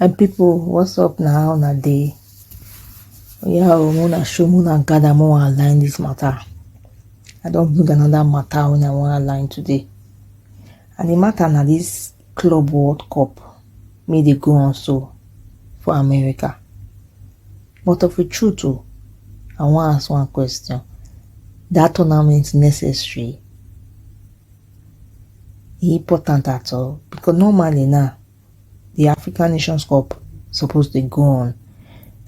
My people, what's up now? On a day, yeah, we wanna show, wanna gather more align this matter. I don't bring another matter when I wanna align today. And the matter now, this Club World Cup may they go on so for America. But of the truth, I want to ask one question. That tournament necessary? Important at all? Because normally now, the African Nations Cup supposed to go on.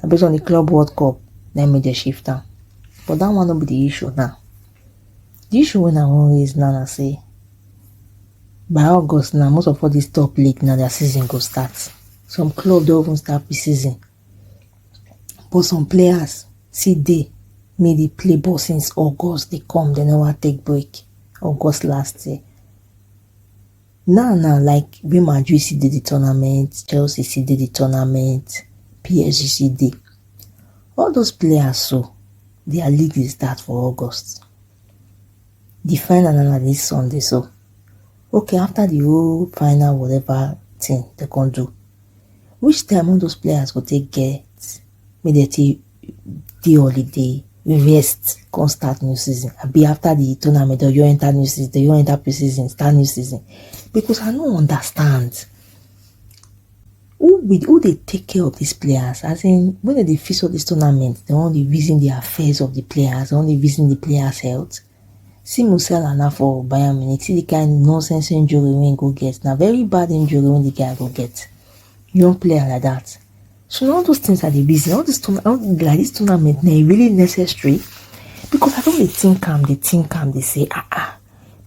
And based on the Club World Cup, then make the shift down. But that one will be the issue now. The issue when I want raise now, I say, by August now, most of all this top league now, their season go start. Some clubs don't even start pre-season. But some players, see they may they play ball since August, they come, they never take break. August last year. Now, like Real Madrid see the tournament, Chelsea see the tournament, PSG see the. All those players, so their league is start for August. The final na this Sunday, so okay, after the whole final whatever thing they can do, which time all those players will take get maybe the holiday, rest, come start new season. I be after the tournament or you enter new season, you enter pre-season, start new season. Because I don't understand who they take care of these players. As in, when they fix all this tournament, they only reason the affairs of the players, they only reason the players' health. See Musiala now for Bayern Munich, see the kind of nonsense injury when go get. Now very bad injury when the guy go get. Young player like that. So all those things are the reason. All this tournament now really necessary. Because I don't think they say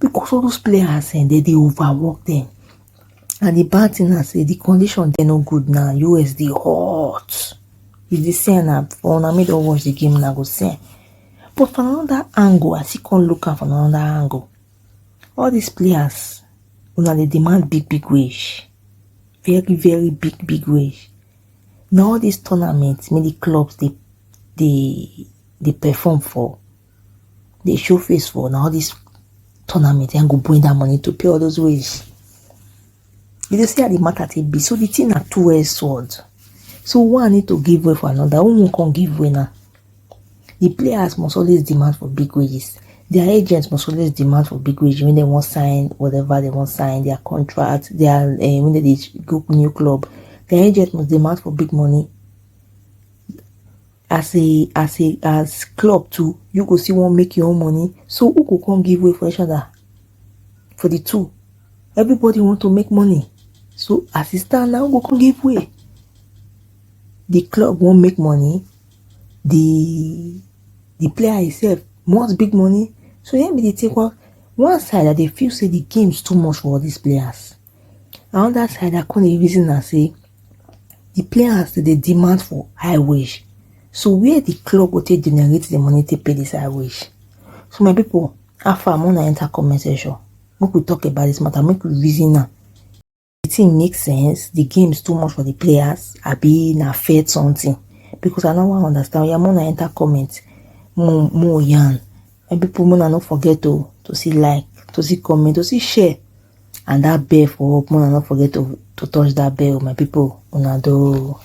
because all those players and they overwork them. And the bad thing I say the condition they're no good now. USD hot. If they say now for I don't watch the game now go say. But from another angle, I see can look at from another angle. All these players, they demand big wage. Very, very big wage. Now all these tournaments, many clubs they perform for, they show face for. Now all these tournaments and go bring that money to pay all those wages. You just see how the matter take be. So the thing are two-edged sword. So one need to give way for another. One can't give way now. The players must always demand for big wages. Their agents must always demand for big wages when they want sign whatever they want sign their contract. Their when they go new club, their agent must demand for big money. As club too, you go see one make your own money. So who go come give way for each other? For the two, everybody want to make money. So as it stand now, who go come give way? The club won't make money. The player himself wants big money. So here they take one side that they feel say the game is too much for all these players. Another side that can reason and say the players they demand for high wage. So where the club will take generate the money to pay this high wage. So my people, after I'm gonna enter comment section, make we talk about this matter, make we reason now. The thing makes sense. The game is too much for the players. I be na fair something. Because I don't want to understand. I'm gonna enter comments more yarn. And people mona not forget to see like, to see comment, to see share. And that bell for up, mona not forget to touch that bell, my people. Una do.